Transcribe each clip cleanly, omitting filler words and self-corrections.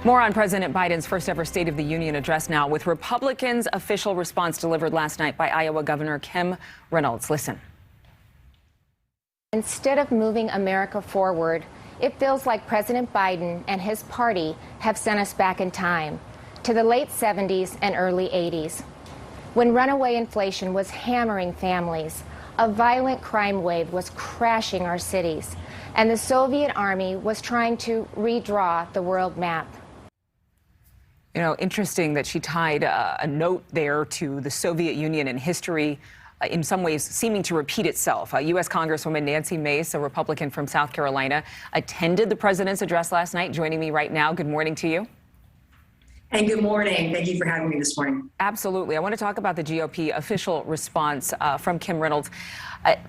More on President Biden's first ever State of the Union address now, with Republicans' official response delivered last night by Iowa Governor Kim Reynolds. Listen. Instead of moving America forward, it feels like President Biden and his party have sent us back in time to the late 70s and early 80s, when runaway inflation was hammering families, a violent crime wave was crashing our cities, and the Soviet Army was trying to redraw the world map. You know, interesting that she tied a note there to the Soviet Union and history, in some ways seeming to repeat itself. U.S. Congresswoman Nancy Mace, a Republican from South Carolina, attended the president's address last night. Joining me right now. Good morning to you. And good morning. Thank you for having me this morning. Absolutely. I want to talk about the GOP official response from Kim Reynolds.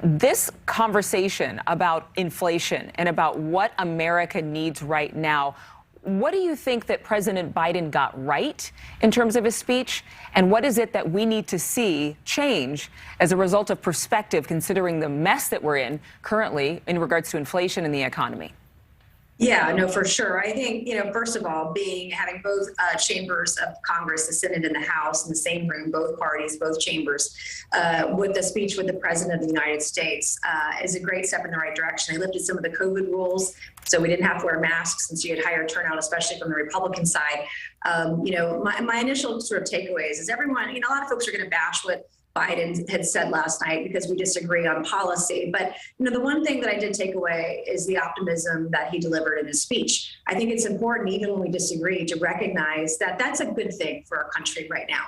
This conversation about inflation and about what America needs right now, what do you think that President Biden got right in terms of his speech? And what is it that we need to see change as a result of perspective, considering the mess that we're in currently in regards to inflation and the economy? Yeah, no, for sure. I think, first of all, having both chambers of Congress, the Senate and the House, in the same room, both parties, both chambers, with the speech with the President of the United States is a great step in the right direction. They lifted some of the COVID rules, so we didn't have to wear masks, since you had higher turnout, especially from the Republican side. My initial sort of takeaways is everyone, a lot of folks are going to bash what Biden had said last night because we disagree on policy. But, the one thing that I did take away is the optimism that he delivered in his speech. I think it's important, even when we disagree, to recognize that that's a good thing for our country right now.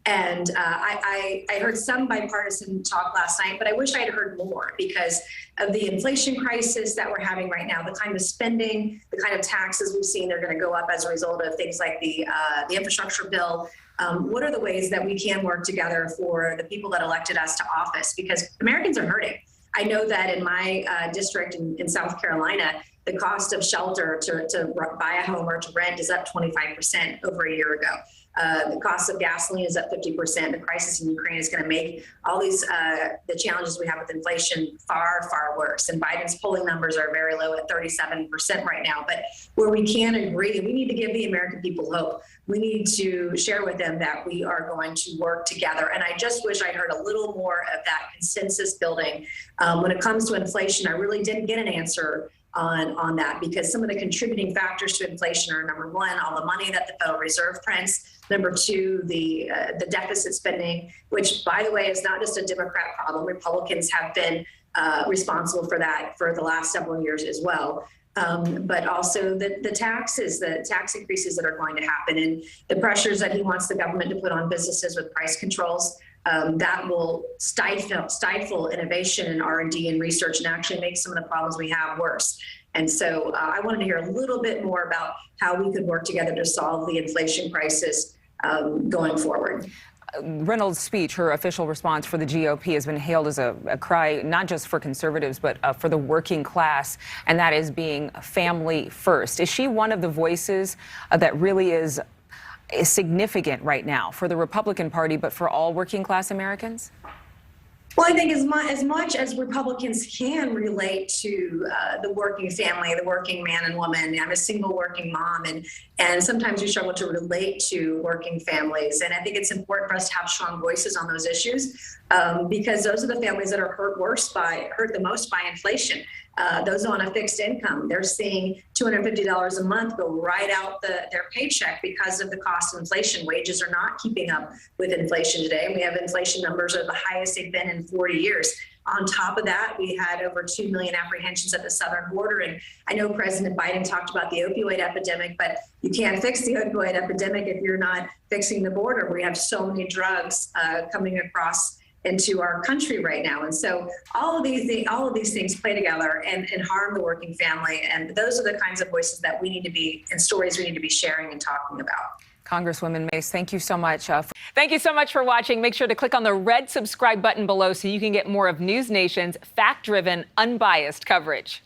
And I heard some bipartisan talk last night, but I wish I had heard more because of the inflation crisis that we're having right now, the kind of spending, the kind of taxes we've seen, they're going to go up as a result of things like the infrastructure bill. What are the ways that we can work together for the people that elected us to office? Because Americans are hurting. I know that in my district in South Carolina, the cost of shelter to buy a home or to rent is up 25% over a year ago. The cost of gasoline is up 50%. The crisis in Ukraine is going to make all these the challenges we have with inflation far, far worse. And Biden's polling numbers are very low at 37% right now. But where we can agree, we need to give the American people hope. We need to share with them that we are going to work together. And I just wish I heard a little more of that consensus building. When it comes to inflation, I really didn't get an answer on that, because some of the contributing factors to inflation are, number one, all the money that the Federal Reserve prints. Number two, the deficit spending, which, by the way, is not just a Democrat problem. Republicans have been responsible for that for the last several years as well. But also the tax increases that are going to happen, and the pressures that he wants the government to put on businesses with price controls. That will stifle innovation and R&D and research, and actually make some of the problems we have worse. And so I wanted to hear a little bit more about how we could work together to solve the inflation crisis going forward. Reynolds' speech, her official response for the GOP, has been hailed as a cry not just for conservatives, but for the working class, and that is being family first. Is she one of the voices that really is significant right now for the Republican Party, but for all working class Americans? Well, I think as much as Republicans can relate to the working family, the working man and woman. I'm a single working mom, and sometimes we struggle to relate to working families. And I think it's important for us to have strong voices on those issues, because those are the families that are hurt the most by inflation. Those on a fixed income, they're seeing $250 a month go right out their paycheck because of the cost of inflation. Wages are not keeping up with inflation today. And we have inflation numbers that are the highest they've been in 40 years. On top of that, we had over 2 million apprehensions at the southern border. And I know President Biden talked about the opioid epidemic, but you can't fix the opioid epidemic if you're not fixing the border. We have so many drugs coming across into our country right now. And so all of these things play together and harm the working family. And those are the kinds of voices that we need to be, and stories we need to be sharing and talking about. Congresswoman Mace, thank you so much. Thank you so much for watching. Make sure to click on the red subscribe button below so you can get more of NewsNation's fact-driven, unbiased coverage.